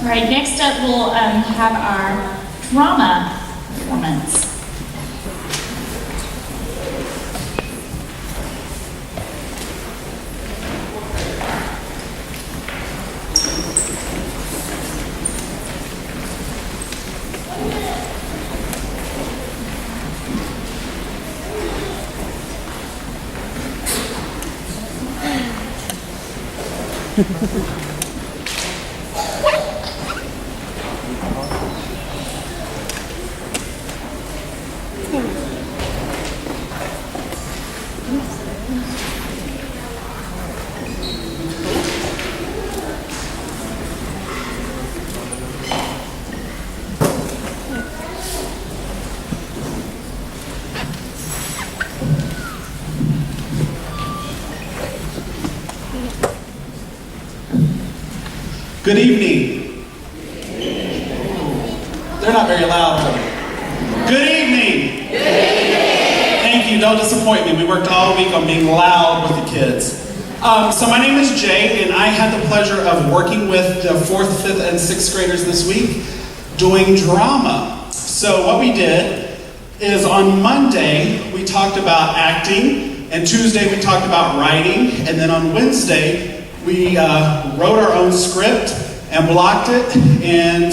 All right, next up we'll have our drama performance. Good evening. They're not very loud, are they? Good evening. Good evening. Thank you. Don't disappoint me. We worked all week on being loud with the kids. So my name is Jay, and I had the pleasure of working with the 4th, 5th, and 6th graders this week doing drama. So what we did is on Monday, we talked about acting, and Tuesday we talked about writing, and then on Wednesday, we wrote our own script and blocked it, and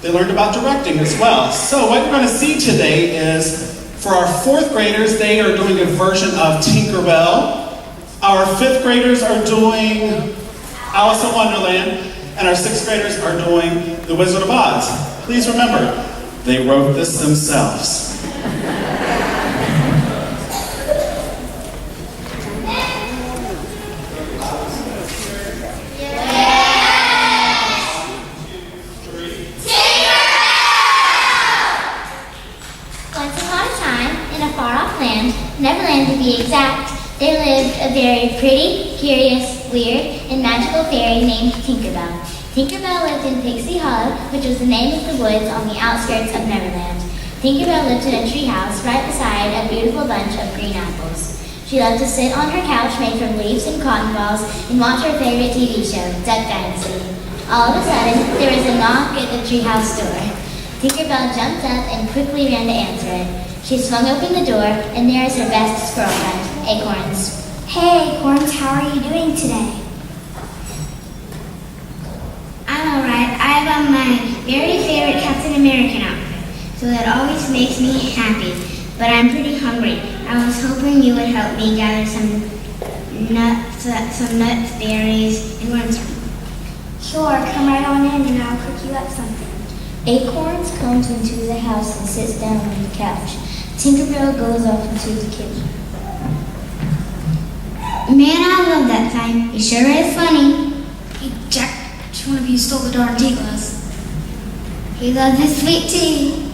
they learned about directing as well. So what you're going to see today is, for our 4th graders, they are doing a version of Tinkerbell. Our 5th graders are doing Alice in Wonderland, and our 6th graders are doing The Wizard of Oz. Please remember, they wrote this themselves. Neverland to be exact, there lived a very pretty, curious, weird, and magical fairy named Tinkerbell. Tinkerbell lived in Pixie Hollow, which was the name of the woods on the outskirts of Neverland. Tinkerbell lived in a treehouse right beside a beautiful bunch of green apples. She loved to sit on her couch made from leaves and cotton balls and watch her favorite TV show, Duck Dynasty. All of a sudden, there was a knock at the treehouse door. Tinkerbell jumped up and quickly ran to answer it. She swung open the door, and there is her best squirrel friend, Acorns. Hey, Acorns, how are you doing today? I'm alright. I have on my very favorite Captain American outfit, so that always makes me happy. But I'm pretty hungry. I was hoping you would help me gather some nuts, berries, and worms. Sure, come right on in and I'll cook you up something. Acorns comes into the house and sits down on the couch. Tinkerbell goes off into the kitchen. Man, I love that time. It sure is funny. Hey, Jack, which one of you stole the darn tea glass? He loves his sweet tea.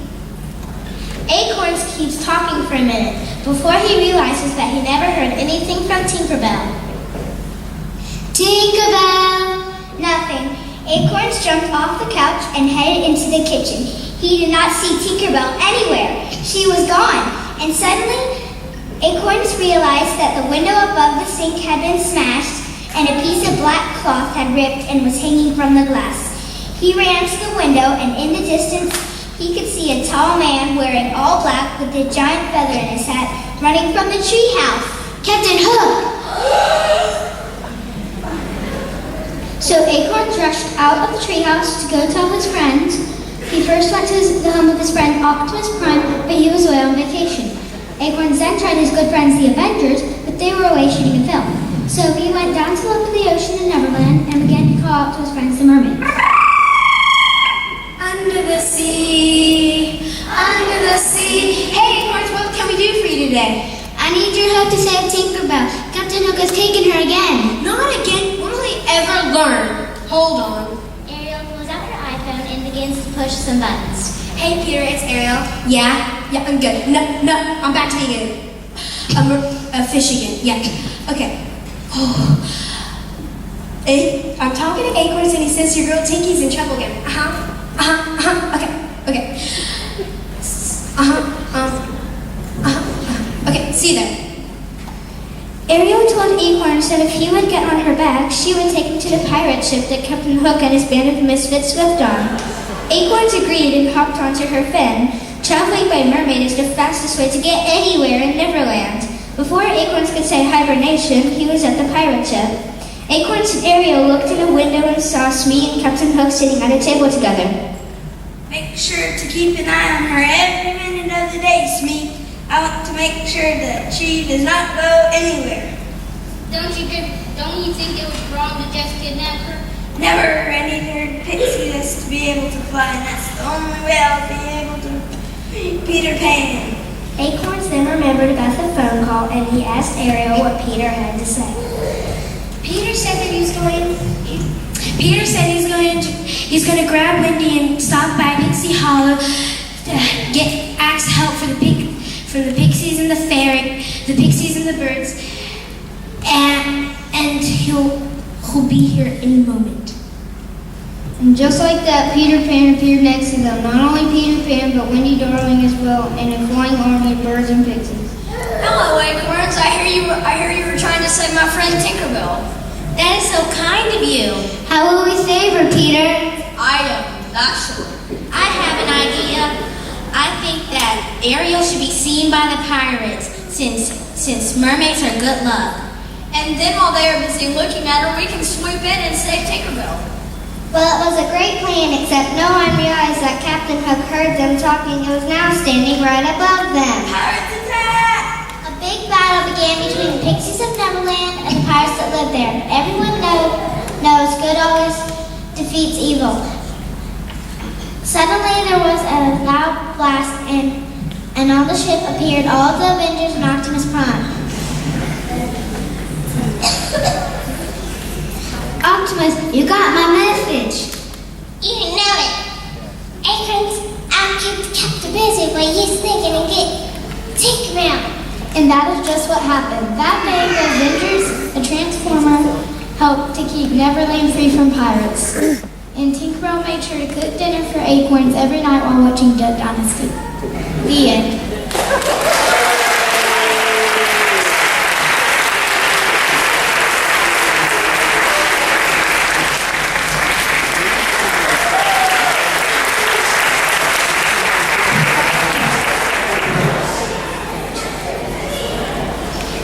Acorns keeps talking for a minute before he realizes that he never heard anything from Tinkerbell. Tinkerbell! Nothing. Acorns jumped off the couch and headed into the kitchen. He did not see Tinkerbell anywhere. She was gone. And suddenly, Acorns realized that the window above the sink had been smashed and a piece of black cloth had ripped and was hanging from the glass. He ran to the window, and in the distance, he could see a tall man wearing all black with a giant feather in his hat running from the treehouse. Captain Hook! So Acorns rushed out of the treehouse to go tell his friends. He first went to the home of his friend Optimus Prime, but he was away on vacation. Acorns then tried his good friends the Avengers, but they were away shooting a film. So he went down to look at the ocean in Neverland and began to call out to his friends the mermaids. Under the sea, under the sea. Hey, Acorns, what can we do for you today? I need your help to save Tinkerbell. Captain Hook has taken her again. Not again. When will they ever learn? Hold on. Ariel pulls out her iPhone and begins to push some buttons. Hey, Peter, it's Ariel. Yeah, I'm good. No, I'm back to being a fish again. Yeah, okay. Hey, I'm talking to Acorns and he says your girl Tinky's in trouble again. Okay. Okay, see you there. Ariel told Acorns that if he would get on her back, she would take him to the pirate ship that Captain Hook and his band of misfits lived on. Acorns agreed and hopped onto her fin. Traveling by mermaid is the fastest way to get anywhere in Neverland. Before Acorns could say hibernation, he was at the pirate ship. Acorns and Ariel looked in a window and saw Smee and Captain Hook sitting at a table together. Make sure to keep an eye on her every minute of the day, Smee. I want to make sure that she does not go anywhere. Don't you think it was wrong to just kidnap her? Never any third pixie is to be able to fly, and that's the only way I'll be able to be Peter Pan. Acorns then remembered about the phone call and he asked Ariel what Peter had to say. Peter said he's going to grab Wendy and stop by Pixie Hollow to ask help for the pixies and the fairy, the pixies and the birds, and he'll be here in a moment. And just like that, Peter Pan appeared next to them. Not only Peter Pan, but Wendy Darling as well, and a flying army of birds and pixies. Hello, Acorns. I hear you were trying to save my friend Tinkerbell. That is so kind of you. How will we save her, Peter? I am not sure. I have an idea. I think that Ariel should be seen by the pirates, since mermaids are good luck. And then while they are busy looking at her, we can swoop in and save Tinkerbell. Well, it was a great plan, except no one realized that Captain Hook heard them talking and was now standing right above them. Pirates attack! A big battle began between the pixies of Neverland and the pirates that lived there. Everyone knows good always defeats evil. Suddenly there was a loud blast and on the ship appeared all the Avengers and Optimus Prime. Optimus, you got my message. You didn't know it. Acorns, I'll keep the captain busy while you sneaking and get Tinkerbell. And that is just what happened. That day, the Avengers, the Transformer, helped to keep Neverland free from pirates. And Tinkerbell made sure to cook dinner for Acorns every night while watching Duck Dynasty. The end.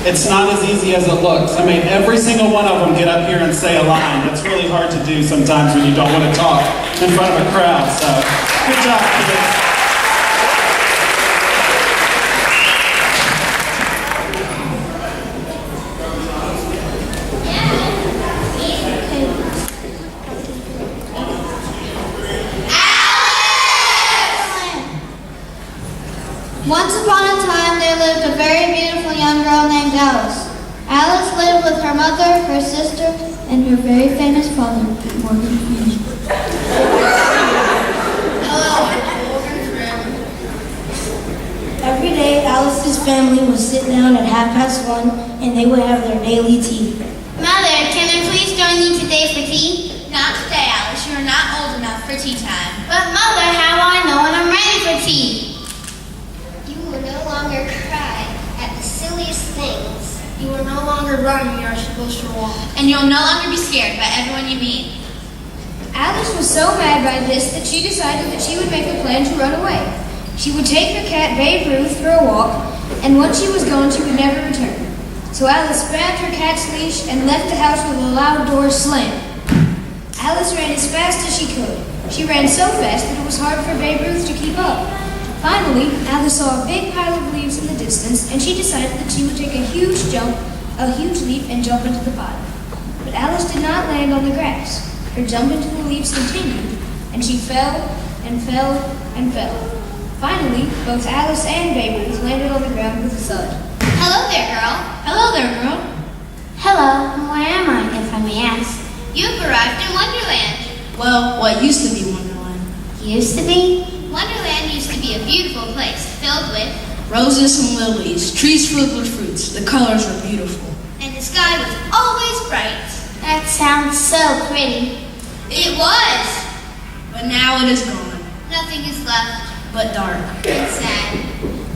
It's not as easy as it looks. I made every single one of them get up here and say a line. That's really hard to do sometimes when you don't want to talk in front of a crowd. So, good job, kids. Once upon a time, there lived a very beautiful young girl named Alice. Alice lived with her mother, her sister, and her very famous father, Morgan Freeman. Hello, I'm Morgan Freeman. Every day, Alice's family would sit down at 1:30 and they would have their daily tea. Mother, can I please join you today for tea? Not today, Alice. You are not old enough for tea time. But Mother, how will I know when I'm ready for tea? You will no longer cry at the silliest things. You are no longer running, you are supposed to walk. And you'll no longer be scared by everyone you meet. Alice was so mad by this that she decided that she would make a plan to run away. She would take her cat Babe Ruth for a walk, and once she was gone, she would never return. So Alice grabbed her cat's leash and left the house with a loud door slam. Alice ran as fast as she could. She ran so fast that it was hard for Babe Ruth to keep up. Finally, Alice saw a big pile of leaves in the distance, and she decided that she would take a huge leap and jump into the pile. But Alice did not land on the grass. Her jump into the leaves continued, and she fell and fell and fell. Finally, both Alice and Babe Ruth landed on the ground with a thud. Hello there, girl. Hello there, girl. Hello, and where am I, if I may ask? You've arrived in Wonderland. Well, what used to be Wonderland. Used to be? Wonderland used to be a beautiful place filled with, Roses and lilies, trees filled with fruits. The colors were beautiful. and the sky was always bright. That sounds so pretty. It was. But now it is gone. Nothing is left But dark. and sad.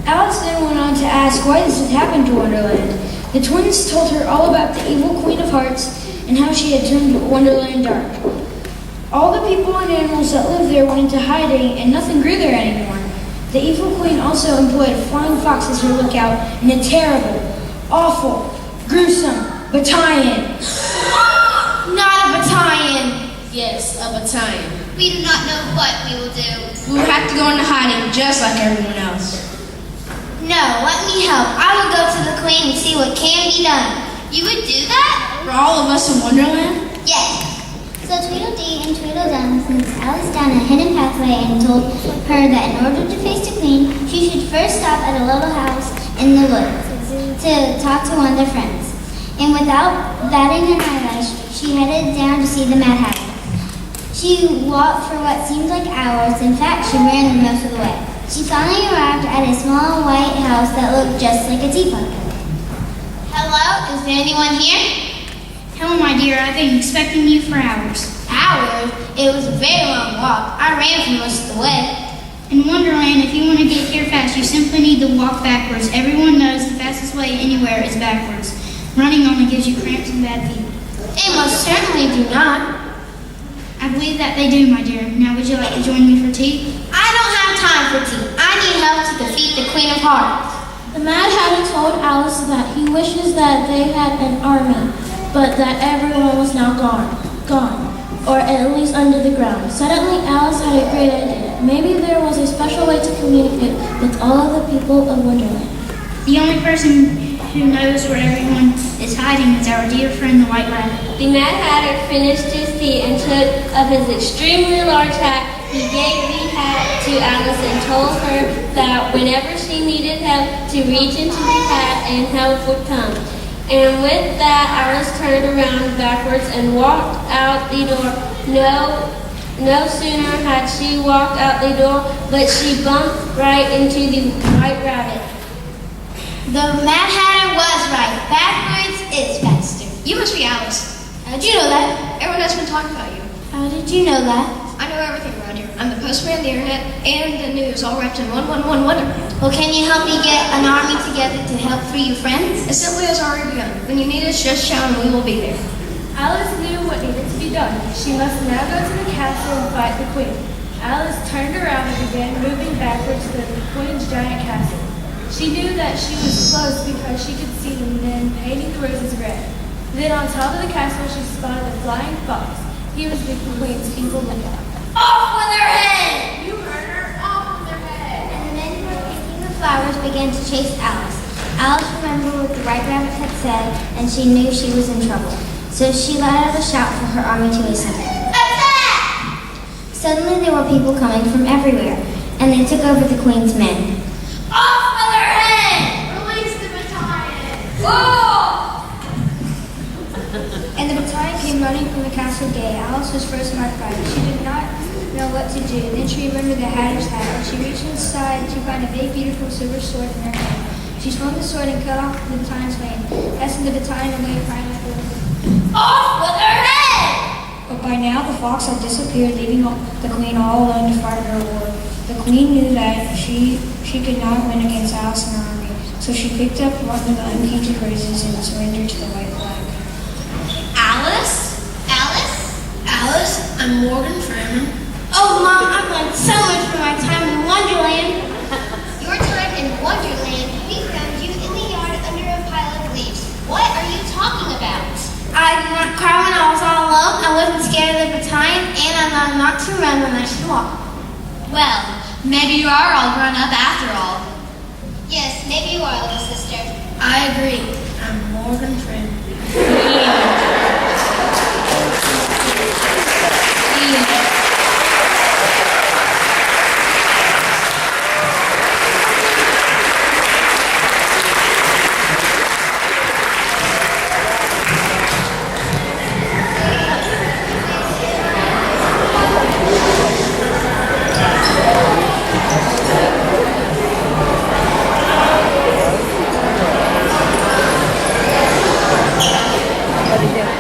Alice then went on to ask why this had happened to Wonderland. The twins told her all about the evil Queen of Hearts and how she had turned Wonderland dark. All the people and animals that lived there went into hiding, and nothing grew there anymore. The evil queen also employed a flying fox as her lookout and a terrible, awful, gruesome battalion. Not a battalion. Yes, a battalion. We do not know what we will do. We will have to go into hiding just like everyone else. No, let me help. I will go to the queen and see what can be done. You would do that? For all of us in Wonderland? Yes. So Tweedledee and Tweedledum sent Alice down a hidden pathway and told her that in order to face the queen, she should first stop at a little house in the woods to talk to one of their friends. And without batting an eyelash, she headed down to see the Mad Hatter. She walked for what seemed like hours. In fact, she ran most of the way. She finally arrived at a small white house that looked just like a teapot. Hello? Is there anyone here? Hello, my dear. I've been expecting you for hours. Hours? It was a very long walk. I ran for most of the way. In Wonderland, if you want to get here fast, you simply need to walk backwards. Everyone knows the fastest way anywhere is backwards. Running only gives you cramps and bad feet. They most certainly do not. I believe that they do, my dear. Now, would you like to join me for tea? I don't have time for tea. I need help to defeat the Queen of Hearts. The Mad Hatter told Alice that he wishes that they had an army, but that everyone was now gone, or at least under the ground. Suddenly, Alice had a great idea. Maybe there was a special way to communicate with all of the people of Wonderland. The only person who knows where everyone is hiding is our dear friend, the White Rabbit. The Mad Hatter finished his tea and took up his extremely large hat. He gave the hat to Alice and told her that whenever she needed help to reach into the hat and help would come. And with that, Alice turned around backwards and walked out the door. No sooner had she walked out the door, but she bumped right into the White Rabbit. The Mad Hatter was right. Backwards is faster. You must be Alice. How'd you know that? Everyone has been talking about you. How did you know that? I know everything around here. I'm the postman, the internet, and the news all wrapped in 111 Wonderland. Well, can you help me get an army together to help free your friends? As simply as already begun. When you need us, just shout and we will be there. Alice knew what needed to be done. She must now go to the castle and fight the queen. Alice turned around and began moving backwards to the queen's giant castle. She knew that she was close because she could see the men painting the roses red. Then on top of the castle she spotted a flying fox. He was the queen's evil lookout. Off with their head! You murderer! Off with their head! And the men who were picking the flowers began to chase Alice. Alice remembered what the White Rabbit had said, and she knew she was in trouble. So she let out a shout for her army to assemble. Attack! Suddenly there were people coming from everywhere, and they took over the queen's men. Off with their head! Release the battalion! Whoa! And the battalion came running from the castle gate. Alice was first mortified. She did not know what to do. Then she remembered the Hatter's hat, and she reached inside to find a big, beautiful silver sword in her hand. She swung the sword and cut off the battalion's mane, casting the battalion away, crying like a little. Off with their head! But by now the fox had disappeared, leaving the queen all alone to fight her war. The queen knew that she could not win against Alice and her army, so she picked up one of the unpainted roses and surrendered to the white flag. Alice? Alice? Alice, I'm Morgan Freeman. Oh, Mom, I've learned so much from my time in Wonderland. Your time in Wonderland, we found you in the yard under a pile of leaves. What are you talking about? I did not cry when I was all alone. I wasn't scared of the battalion, and I learned not to run when I should walk. Well, maybe you are all grown up after all. Yes, maybe you are, little sister. I agree. I'm Morgan Freeman. What is it?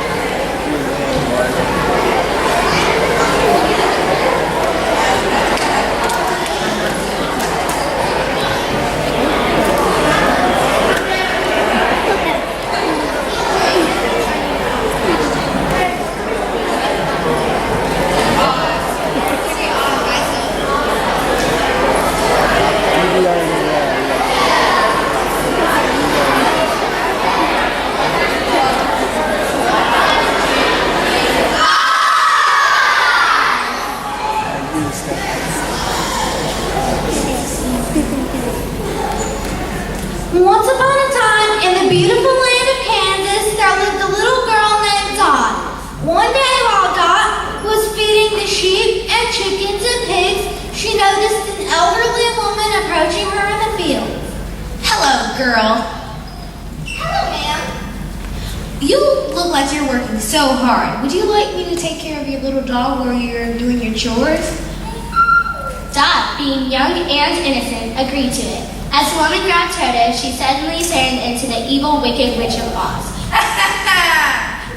so hard. Would you like me to take care of your little dog while you're doing your chores? Dot, being young and innocent, agreed to it. As the woman grabbed Toto, she suddenly turned into the evil, wicked Witch of Oz,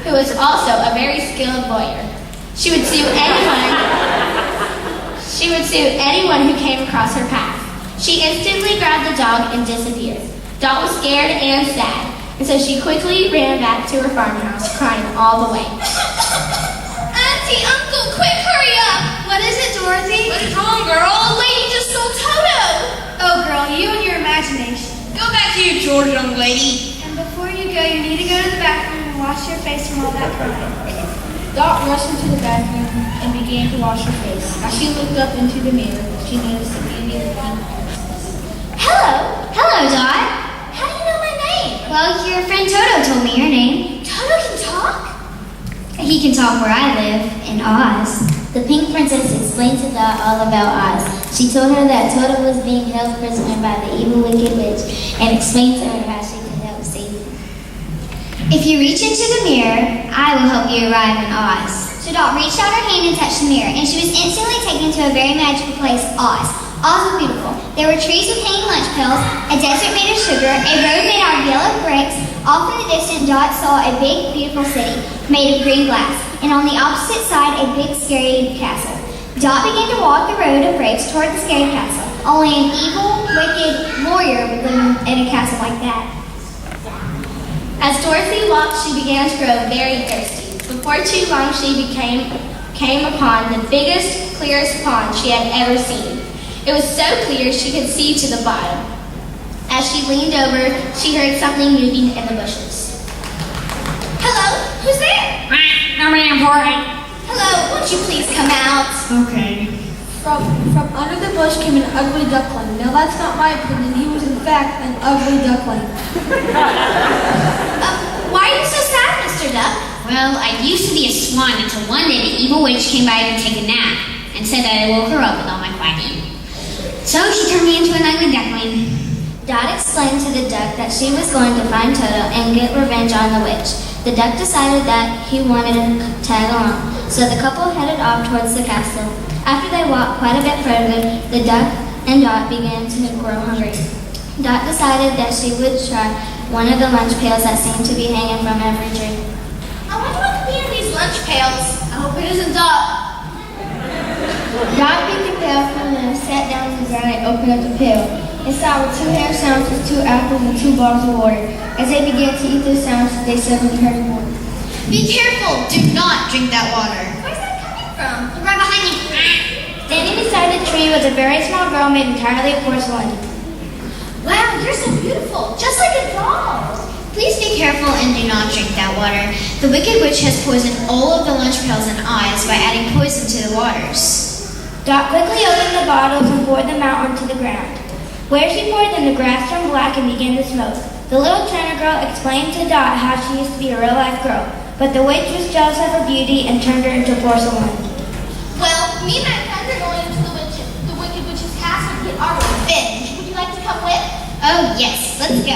who was also a very skilled lawyer. She would sue anyone who came across her path. She instantly grabbed the dog and disappeared. Dot was scared and sad, and so she quickly ran back to her farmhouse, crying all the way. Auntie, Uncle, quick, hurry up! What is it, Dorothy? What is wrong, girl? A lady just stole Toto! Oh, girl, you and your imagination. Go back to your chores, young lady. And before you go, you need to go to the bathroom and wash your face from all that crying. Dot rushed into the bathroom and began to wash her face. As she looked up into the mirror, she noticed the beauty of the pink princess. Hello, Dot. How do you know my name? Well, your friend Toto told me your name. Toto can talk? He can talk where I live, in Oz. The Pink Princess explained to Dot all about Oz. She told her that Toto was being held prisoner by the evil, wicked witch, and explained to her how she could help save him. If you reach into the mirror, I will help you arrive in Oz. So Dot reached out her hand and touched the mirror, and she was instantly taken to a very magical place, Oz. Oz was beautiful. There were trees with hanging lunch pails, a desert made of sugar, a road made out of yellow bricks. Off in the distance, Dot saw a big, beautiful city made of green glass, and on the opposite side, a big, scary castle. Dot began to walk the road of bricks toward the scary castle. Only an evil, wicked lawyer would live in a castle like that. As Dorothy walked, she began to grow very thirsty. Before too long, she came upon the biggest, clearest pond she had ever seen. It was so clear she could see to the bottom. As she leaned over, she heard something moving in the bushes. Hello? Who's there? Nobody important. Hello, won't you please come out? Okay. From under the bush came an ugly duckling. Now that's not my opinion. He was in fact an ugly duckling. Why are you so sad, Mr. Duck? Well, I used to be a swan until one day the evil witch came by to take a nap and said that I woke her up with all my quacking. So she turned me into an ugly duckling. Dot explained to the duck that she was going to find Toto and get revenge on the witch. The duck decided that he wanted to tag along, so the couple headed off towards the castle. After they walked quite a bit further, the duck and Dot began to grow hungry. Dot decided that she would try one of the lunch pails that seemed to be hanging from every tree. I wonder what could be in these lunch pails. I hope it isn't Duck. Dot picked the pail from them, sat down on the ground, and opened up the pail. Inside were 2 ham sandwiches, 2 apples, and 2 bottles of water. As they began to eat their sandwiches, they suddenly heard more. Be careful. Do not drink that water. Where's that coming from? Right behind you. Standing beside the tree was a very small girl made entirely of porcelain. Wow, you're so beautiful. Just like a doll. Please be careful and do not drink that water. The Wicked Witch has poisoned all of the lunch pails in Oz by adding poison to the waters. Dot quickly opened the bottles and poured them out onto the ground. Where she poured them, the grass turned black and began to smoke. The little Turner girl explained to Dot how she used to be a real-life girl, but the witch was jealous of her beauty and turned her into porcelain. Well, me and my friends are going into the Wicked Witch's castle to get our revenge. Would you like to come with? Oh yes, let's go.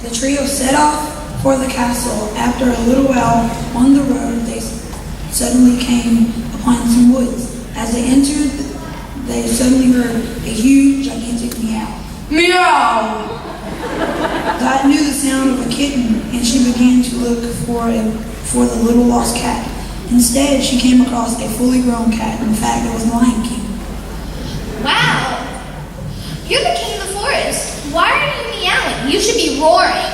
The trio set off for the castle. After a little while on the road, they suddenly came upon some woods. As they entered, they suddenly heard a huge, gigantic meow. Meow! Dot knew the sound of a kitten, and she began to look for the little lost cat. Instead, she came across a fully grown cat. In fact, it was the Lion King. Wow. You're the king of the forest. Why are you meowing? You should be roaring.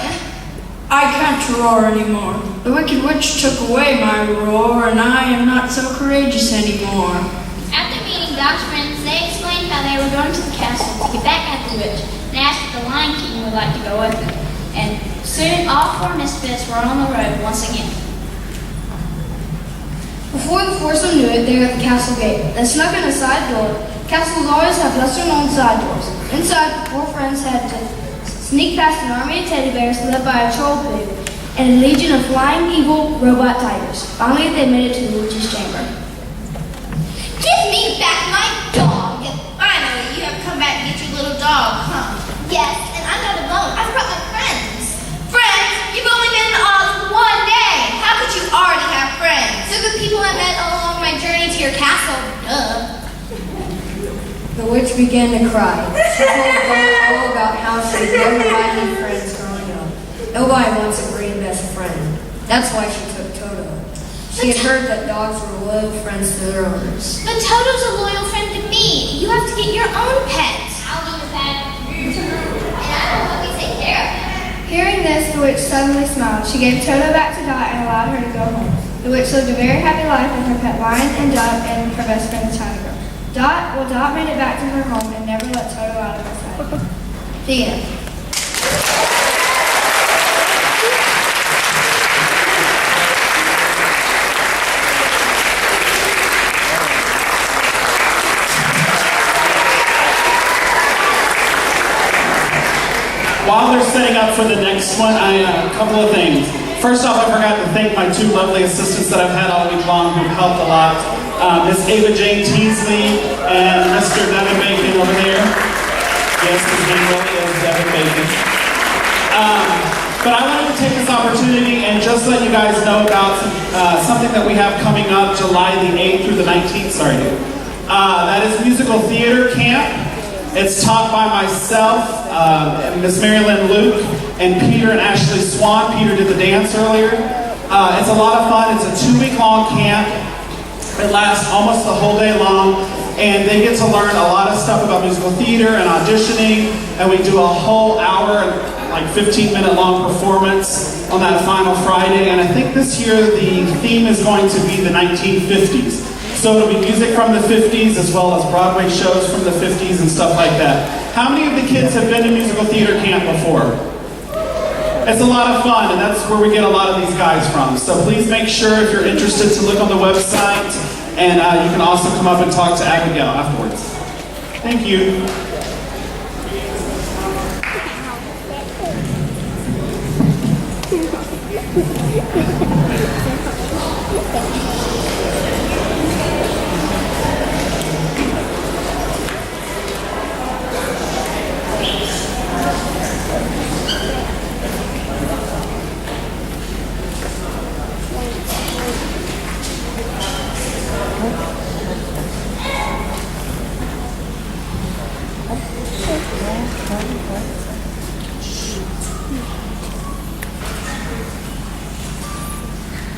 I can't roar anymore. The Wicked Witch took away my roar, and I am not so courageous anymore. After meeting Dot's friends, they explained how they were going to the castle to get back at the witch. They asked if the Lion King would like to go with them. And soon all 4 misfits were on the road once again. Before the foursome knew it, they were at the castle gate. They snuck in a side door. Castles always have lesser-known side doors. Inside, the 4 friends had to sneak past an army of teddy bears led by a troll pig and a legion of flying evil robot tigers. Finally, they made it to the witch's chamber. Give me back my dog. Finally, you have come back to get your little dog, huh? Yes, and I'm not alone. I've brought my friends. Friends? You've only been in Oz 1 day. How could you already have friends? your castle. Duh. The witch began to cry. She told Dot all about how she'd never had any friends growing up. Nobody wants a green best friend. That's why she took Toto. She had heard that dogs were loyal friends to their owners. But Toto's a loyal friend to me. You have to get your own pet. I'll be your pet. And I will help you take care of him. Hearing this, the witch suddenly smiled. She gave Toto back to Dot and allowed her to go home. The witch lived a very happy life with her pet lion and Dot and her best friend, the China Girl. Dot made it back to her home and never let Toto out of her sight. The end. While they're setting up for the next one, a couple of things. First off, I forgot to thank my two lovely assistants that I've had all week long who've helped a lot. Miss Ava Jane Teasley and Mr. Devin Bacon over there. Yes, his name really is Devin Bacon. But I wanted to take this opportunity and just let you guys know about something that we have coming up July the 8th through the 19th, that is musical theater camp. It's taught by myself, Miss Marilyn Luke, and Peter and Ashley Swan. Peter did the dance earlier. It's a lot of fun. It's a 2-week-long camp. It lasts almost the whole day long, and they get to learn a lot of stuff about musical theater and auditioning, and we do a whole hour, like 15-minute long performance on that final Friday, and I think this year the theme is going to be the 1950s. So it'll be music from the 50s as well as Broadway shows from the 50s and stuff like that. How many of the kids have been to musical theater camp before? It's a lot of fun, and that's where we get a lot of these guys from. So please make sure, if you're interested, to look on the website, and you can also come up and talk to Abigail afterwards. Thank you.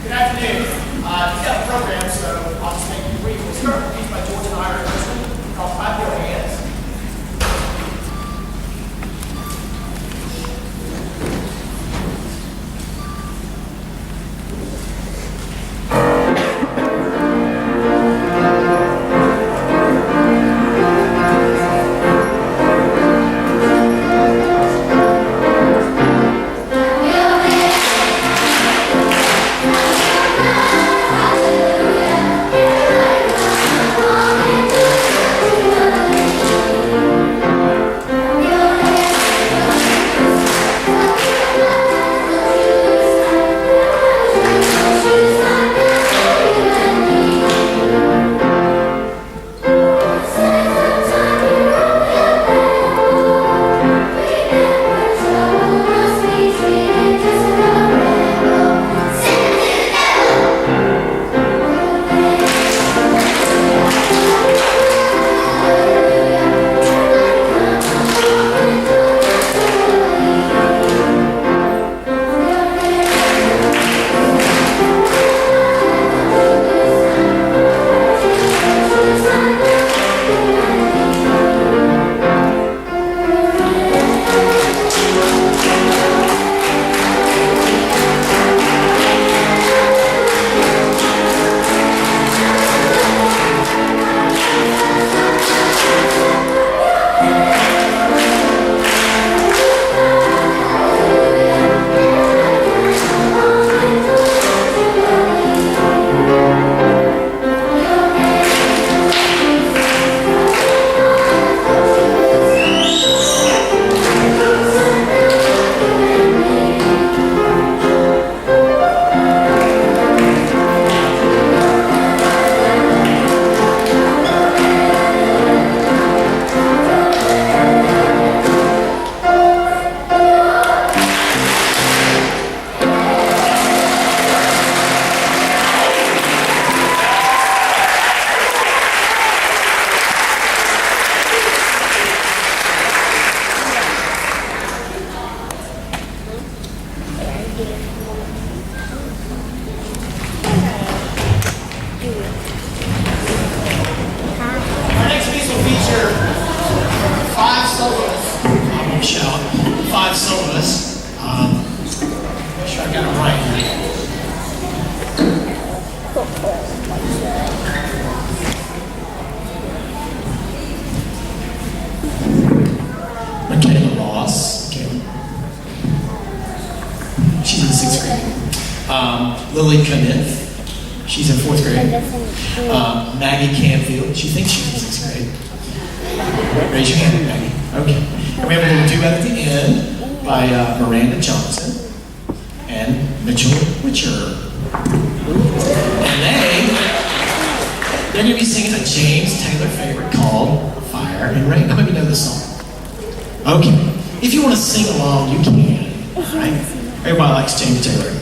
Good afternoon. You've got a program, so I'll just make you brief. We'll start with a piece by George and I rehearsal called Clap Your Hands. feature 5 soloists. I won't shout. 5 soloists. Make sure I got it right here. Michaela Ross. Michaela. She's in the 6th grade. Lily Kniff. She's in 4th grade. Maggie Canfield. She thinks she's in 6th grade. Raise your hand, Maggie. Okay. And we have a little duet at the end by Miranda Johnson and Mitchell Witcher. And they're going to be singing a James Taylor favorite called Fire and Rain. How many of you know this song? Okay. If you want to sing along, you can. All right? Everybody likes James Taylor.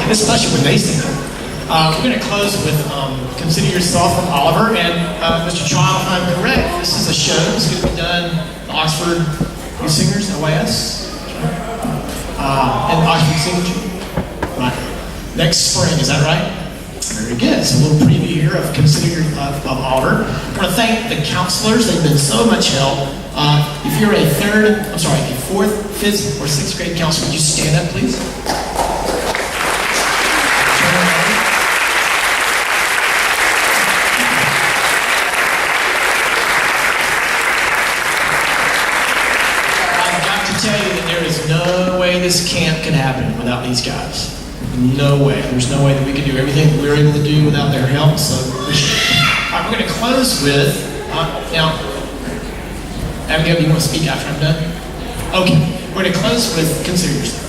Especially when they sing it. We're going to close with Consider Yourself from Oliver. And Mr. Child, if I'm correct, this is a show that's going to be done at Oxford Youth Singers, OAS. And Oxford Singers. Right. Next spring, is that right? Very good. So a little preview here of Consider of Honor. I want to thank the counselors. They've been so much help. If you're a fourth, fifth, or sixth grade counselor, would you stand up, please? I've got to tell you that there is no way this camp can happen without these guys. No way. There's no way that we can do everything that we're able to do without their help. So we're going to close with, now, Abigail, do you want to speak after I'm done? Okay. We're going to close with Consider Yourself.